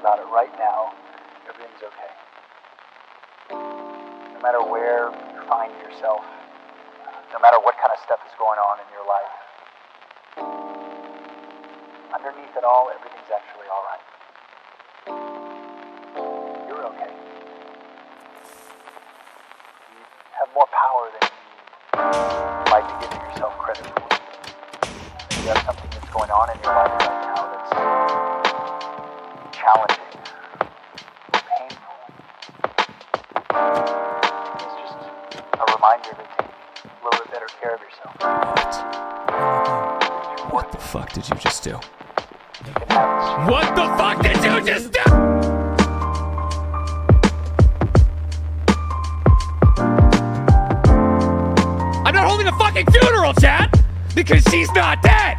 about it right now, everything's okay. No matter where you find yourself, no matter what kind of stuff is going on in your life, underneath it all, everything's actually all right. You're okay. You have more power than you like to give yourself credit for. You have something that's going on in your life right now that's challenging, painful. It's just a reminder to take a little bit better care of yourself. What the fuck did you just do? You can have this. What the fuck did you just do? I'm not holding a fucking funeral, Chad! Because she's not dead!